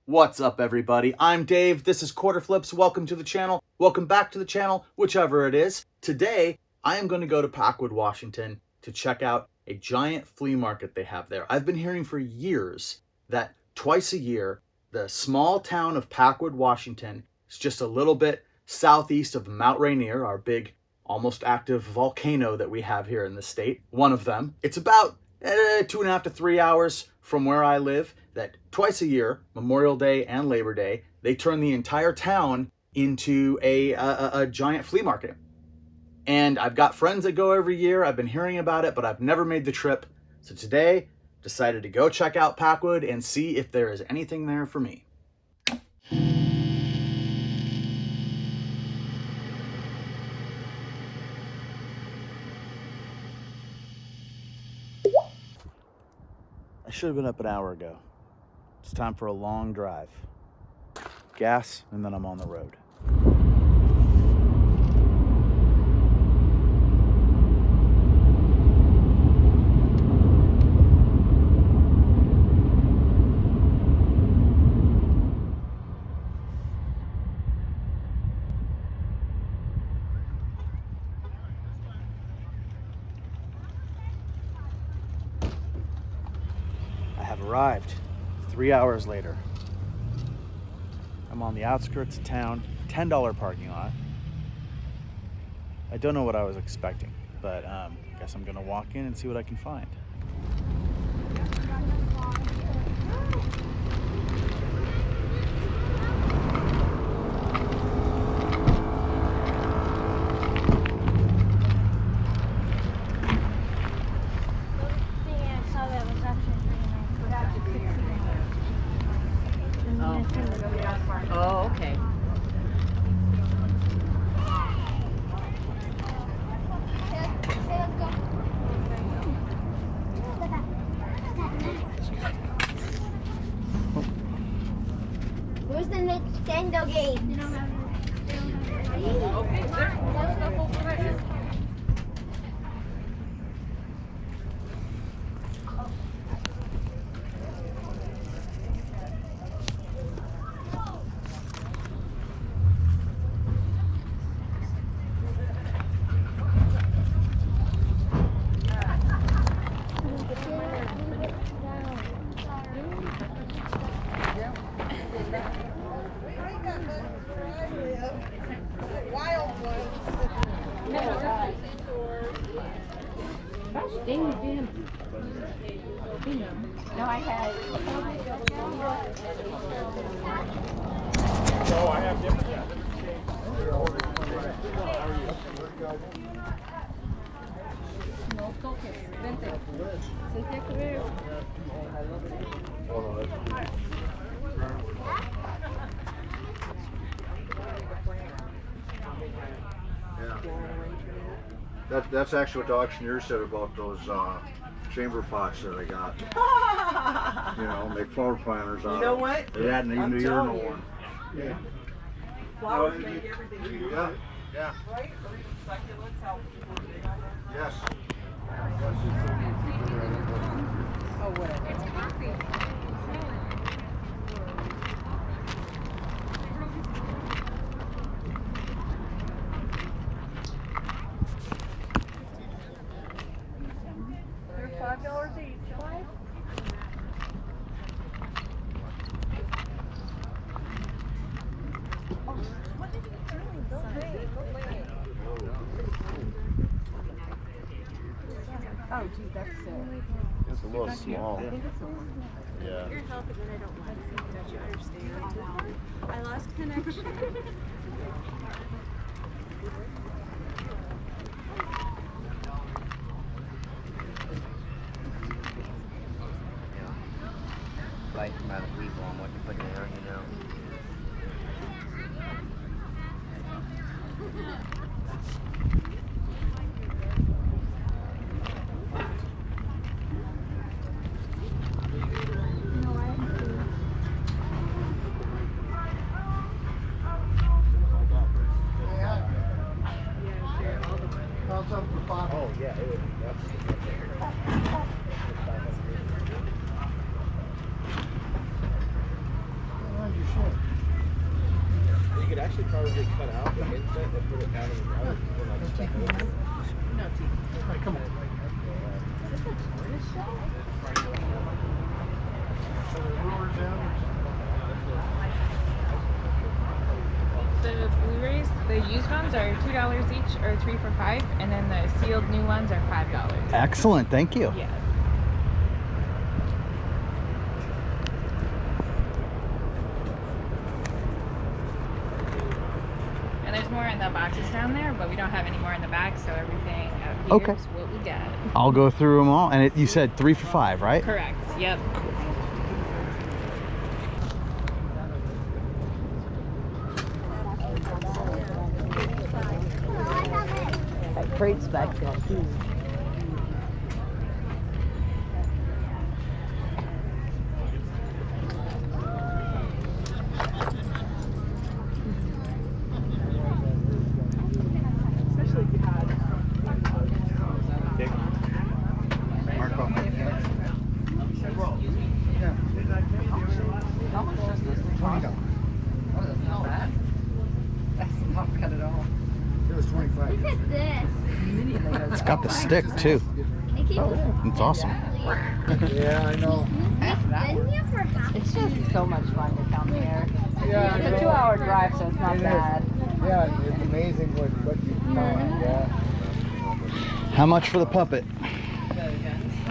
What's up, everybody? I'm Dave. This is Quarter Flips. Welcome to the channel. Welcome back to the channel, whichever it is. Today, I am going to go to Packwood, Washington to check out a giant flea market they have there. I've been hearing for years that twice a year, the small town of Packwood, Washington is just a little bit southeast of Mount Rainier, our big, almost active volcano that we have here in the state. One of them. It's about 2.5 to 3 hours from where I live, that twice a year, Memorial Day and Labor Day, they turn the entire town into a giant flea market. And I've got friends that go every year. I've been hearing about it, but I've never made the trip. So today, decided to go check out Packwood and see if there is anything there for me. I should have been up an hour ago. It's time for a long drive. Gas, and then I'm on the road. Arrived 3 hours later. I'm on the outskirts of town, $10 parking lot. I don't know what I was expecting, but I guess I'm gonna walk in and see what I can find. Oh, okay. Where's the Nintendo game? They don't have it. Okay, let's go over there. No, I had. So I have different, That's actually what the auctioneer said about those chamber pots that I got. You know, make flower planters out of. You know what? They hadn't even a year no one. Yeah. Flowers make everything. Yeah, yeah. Right? Or even succulents, how people dig on them. Yes. Oh, whatever. It's coffee. They're $5 each. Oh, gee, that's It's a little small. I think it's a one. Yeah. You're helping and I don't want to. Don't you understand? I lost connection. Like amount of people on what you put there, you know. Oh yeah, it would be. You could actually probably cut out the inset and put it down in the ground. No tea. Come on. Is this a tourist show? The Blu-rays, the used ones are $2 each or 3 for $5, and then the sealed new ones are $5. Excellent, thank you. Yeah. And there's more in the boxes down there, but we don't have any more in the back, so everything out here Okay. is what we got. I'll go through them all. And you said 3 for $5, right? Correct. Yep. Crates back there too. Especially if you had. Mark off. How much does this? $20. Oh, that's not bad. That's not bad at all. It was 25. Look at this. It's got the stick too. It keeps It's awesome. Yeah, I know. been here for half. It's just so much fun to come here. Yeah, It's a 2-hour drive, so it's not bad. Yeah, it's amazing what you find. Yeah. How much for the puppet?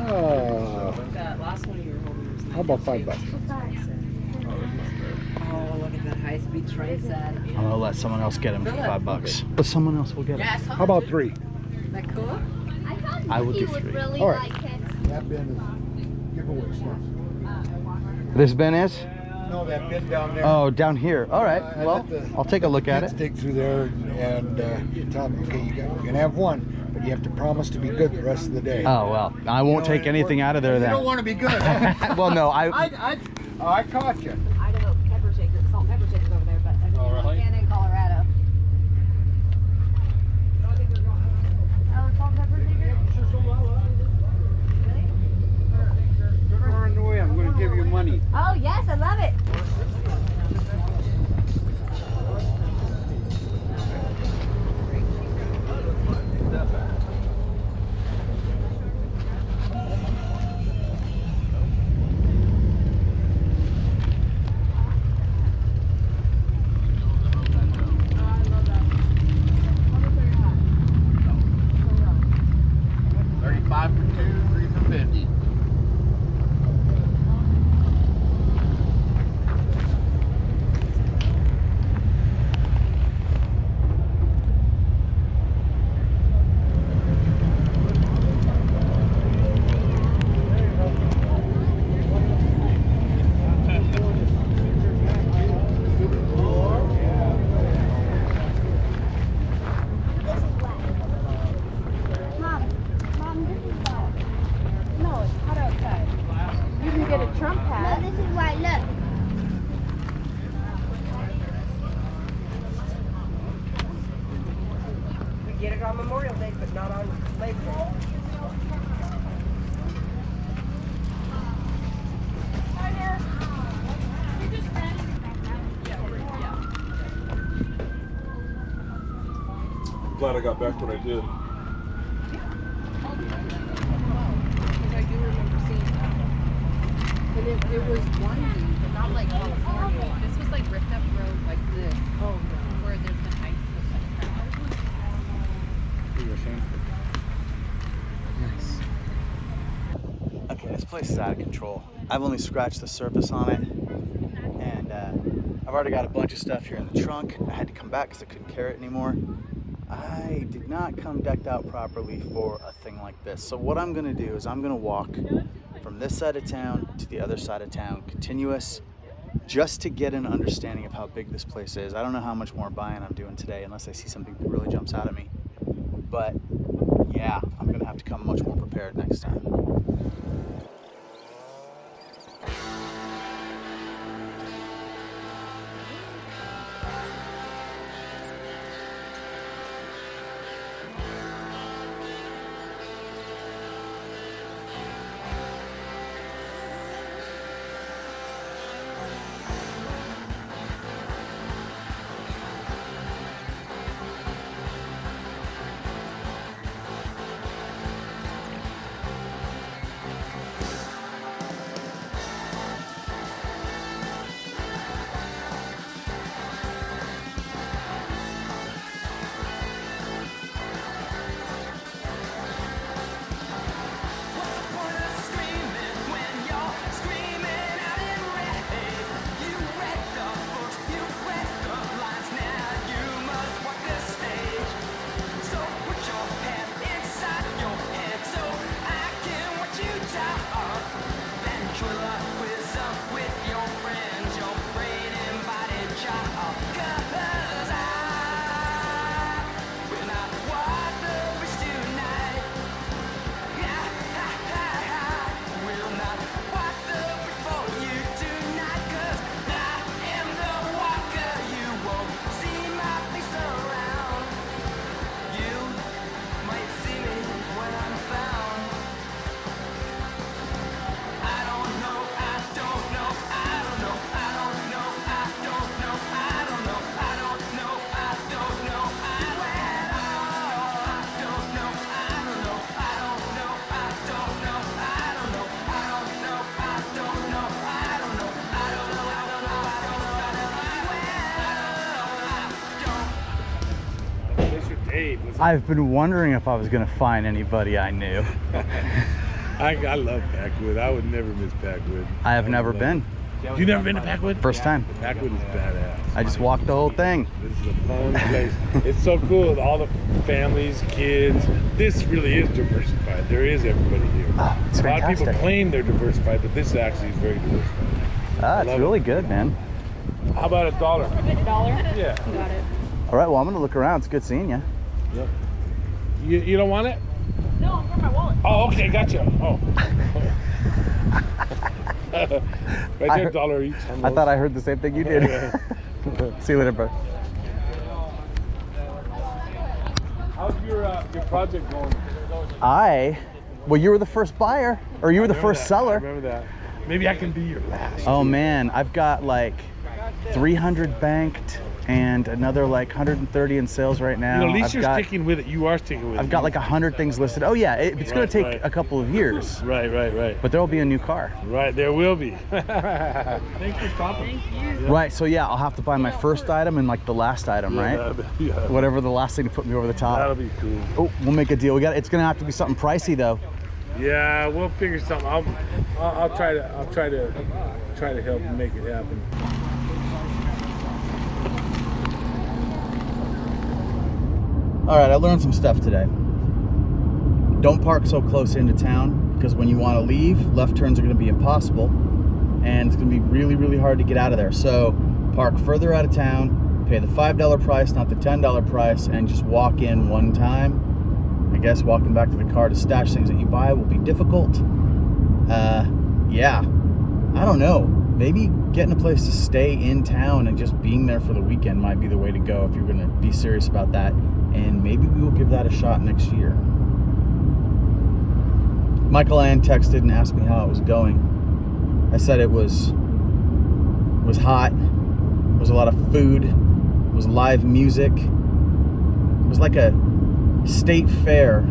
Oh, That last one you were holding was how about $5? Oh, look at that high-speed train set. I'm gonna let someone else get him for $5. But someone else will get him. How about 3? Isn't that cool? I thought I would Nikki do would 3. really All right. like it. That bin is giveaway stuff. This bin is? No, that bin down there. Oh, down here. All right. I Well, let the- I'll take a look at Kids it. dig through there and tell them, okay, you can have one, but you have to promise to be good the rest of the day. Oh, well, I won't take anything out of there You then. don't want to be good. Well, no, I caught you. I know pepper shakers, salt and pepper shakers over there, but Oh, really? and in Colorado. Oh, salt and pepper shakers? Run away, I'm going to give you money. Oh yes, I love it. Get it on Memorial Day, but not on Labor Day. I'm glad I got back when I did. Because I do remember seeing that. But it was windy, but not like California. This was like ripped up road like this. Oh no. Where there's been ice. Nice. Okay, this place is out of control. I've only scratched the surface on it, and I've already got a bunch of stuff here in the trunk. I had to come back because I couldn't carry it anymore. I did not come decked out properly for a thing like this. So what I'm gonna do is I'm gonna walk from this side of town to the other side of town, continuous, just to get an understanding of how big this place is. I don't know how much more buying I'm doing today unless I see something that really jumps out at me. But yeah, I'm gonna have to come much more prepared next time. I've been wondering if I was gonna find anybody I knew. I love Packwood. I would never miss Packwood. I have never been. You never been to Packwood? First time. Packwood is badass. I just walked the whole thing. This is a fun place. It's so cool with all the families, kids. This really is diversified. There is everybody here. Oh, it's a lot of fantastic. people claim they're diversified, but this actually is very diversified. Ah, it's really good, man. How about $1? $1? Yeah. Got it. All right, well, I'm gonna look around. It's good seeing you. Yep. You don't want it? No, I'm for my wallet. Oh, okay, gotcha. Oh. Right there, $1 each. I thought I heard the same thing you did. See you later, bro. How's your project going? Well, you were the first buyer, or you were the first seller. I remember that. Maybe I can be your last. Oh man, I've got like 300 banked and another like 130 in sales right now. At least you're sticking with it. You are sticking with it. I've got like 100 things listed. Oh yeah, it's going to take a couple of years. Right. But there'll be a new car. Right, there will be. Thanks for stopping. Thank you. Right, so yeah, I'll have to buy my first item and like the last item, right? Yeah. Whatever the last thing to put me over the top. That'll be cool. Oh, we'll make a deal. It's going to have to be something pricey though. Yeah, we'll figure something. I'll try to help make it happen. All right, I learned some stuff today. Don't park so close into town because when you want to leave, left turns are going to be impossible and it's going to be really, really hard to get out of there. So park further out of town, pay the $5 price, not the $10 price, and just walk in one time. I guess walking back to the car to stash things that you buy will be difficult. Yeah, I don't know. Maybe getting a place to stay in town and just being there for the weekend might be the way to go if you're going to be serious about that. And maybe we will give that a shot next year. Michael Ann texted and asked me how it was going. I said it was hot, there was a lot of food, it was live music. It was like a state fair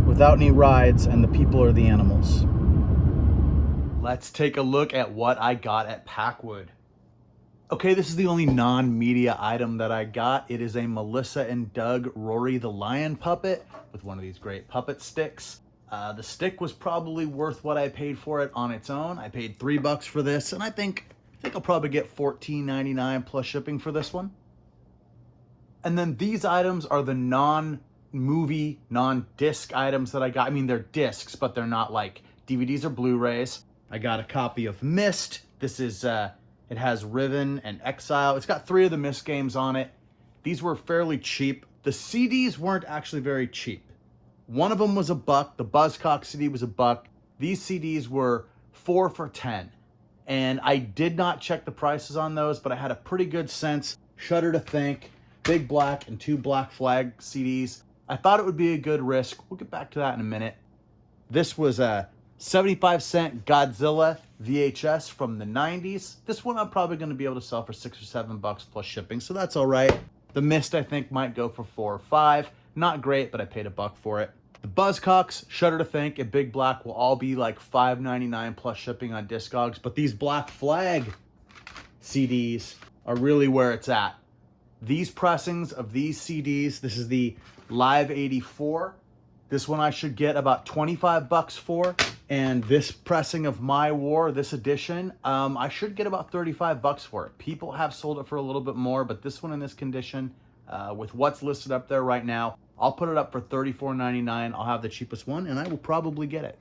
without any rides, and the people are the animals. Let's take a look at what I got at Packwood. Okay, this is the only non-media item that I got. It is a Melissa and Doug Rory the Lion puppet with one of these great puppet sticks. The stick was probably worth what I paid for it on its own. I paid $3 for this, and I think I'll probably get $14.99 plus shipping for this one. And then these items are the non-movie, non-disc items that I got. I mean, they're discs, but they're not like DVDs or Blu-rays. I got a copy of Myst. This is, it has Riven and Exile. It's got 3 of the Myst games on it. These were fairly cheap. The CDs weren't actually very cheap. One of them was $1. The Buzzcock CD was $1. These CDs were 4 for $10. And I did not check the prices on those, but I had a pretty good sense. Shudder to Think, Big Black, and 2 Black Flag CDs. I thought it would be a good risk. We'll get back to that in a minute. This was a 75-cent Godzilla VHS from the 90s. This one I'm probably going to be able to sell for $6 or $7 plus shipping, so that's all right. The Myst I think might go for $4 or $5. Not great, but I paid $1 for it. The Buzzcocks, Shudder to Think, and Big Black will all be like $5.99 plus shipping on Discogs, but these Black Flag CDs are really where it's at. These pressings of these CDs, this is the Live 84. This one I should get about $25 for. And this pressing of My War, this edition, I should get about $35 for it. People have sold it for a little bit more, but this one in this condition, with what's listed up there right now, I'll put it up for $34.99. I'll have the cheapest one, and I will probably get it.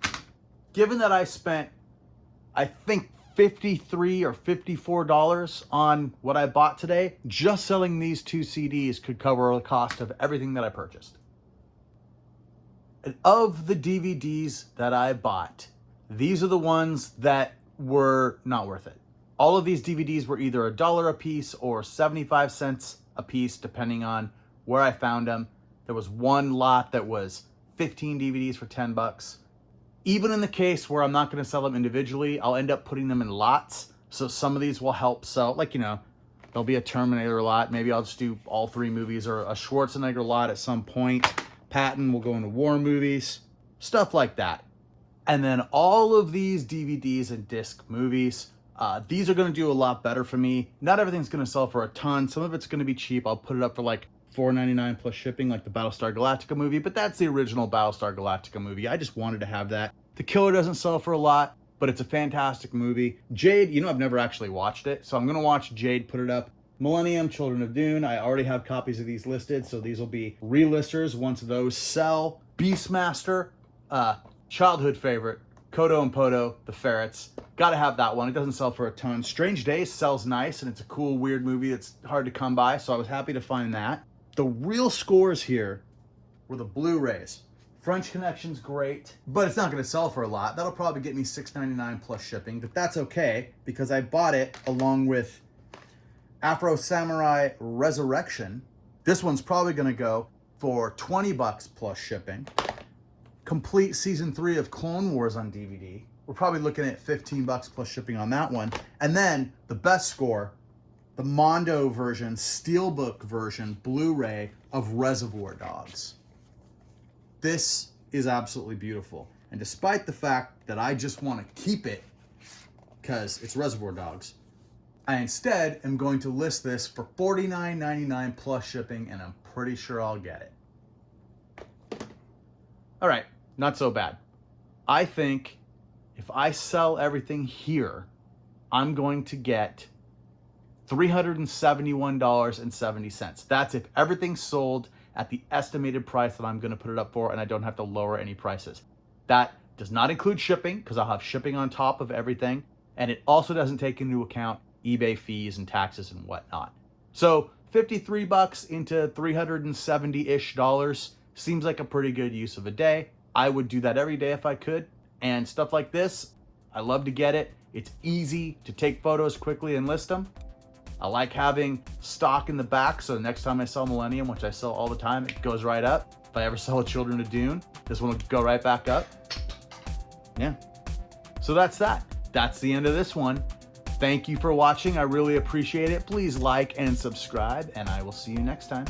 Given that I spent, I think, $53 or $54 on what I bought today, just selling these 2 CDs could cover the cost of everything that I purchased. And of the DVDs that I bought, these are the ones that were not worth it. All of these DVDs were either $1 a piece or 75 cents a piece, depending on where I found them. There was one lot that was 15 DVDs for $10. Even in the case where I'm not going to sell them individually, I'll end up putting them in lots. So some of these will help sell, like, you know, there'll be a Terminator lot. Maybe I'll just do all 3 movies, or a Schwarzenegger lot at some point. Patton will go into war movies, stuff like that. And then all of these DVDs and disc movies, these are going to do a lot better for me. Not everything's going to sell for a ton. Some of it's going to be cheap. I'll put it up for like $4.99 plus shipping like the Battlestar Galactica movie, but that's the original Battlestar Galactica movie. I just wanted to have that. The Killer doesn't sell for a lot, but it's a fantastic movie. Jade, you know, I've never actually watched it, so I'm gonna watch Jade put it up. Millennium, Children of Dune, I already have copies of these listed, so these will be relisters once those sell. Beastmaster, childhood favorite, Kodo and Podo, the ferrets. Gotta have that one. It doesn't sell for a ton. Strange Days sells nice, and it's a cool, weird movie that's hard to come by, so I was happy to find that. The real scores here were the Blu-rays. French Connection's great, but it's not gonna sell for a lot. That'll probably get me $6.99 plus shipping, but that's okay, because I bought it along with Afro Samurai Resurrection. This one's probably gonna go for $20 plus shipping. Complete season 3 of Clone Wars on DVD. We're probably looking at $15 plus shipping on that one. And then the best score, the Mondo version, Steelbook version, Blu-ray of Reservoir Dogs. This is absolutely beautiful. And despite the fact that I just want to keep it because it's Reservoir Dogs, I instead am going to list this for $49.99 plus shipping, and I'm pretty sure I'll get it. All right, not so bad. I think if I sell everything here, I'm going to get $371.70. That's if everything's sold at the estimated price that I'm going to put it up for, and I don't have to lower any prices. That does not include shipping, because I'll have shipping on top of everything, and it also doesn't take into account eBay fees and taxes and whatnot. So $53 into $370-ish seems like a pretty good use of a day. I would do that every day if I could. And stuff like this, I love to get it. It's easy to take photos quickly and list them. I like having stock in the back, so the next time I sell Millennium, which I sell all the time, it goes right up. If I ever sell a Children of Dune, this one will go right back up. Yeah. So that's that. That's the end of this one. Thank you for watching. I really appreciate it. Please like and subscribe, and I will see you next time.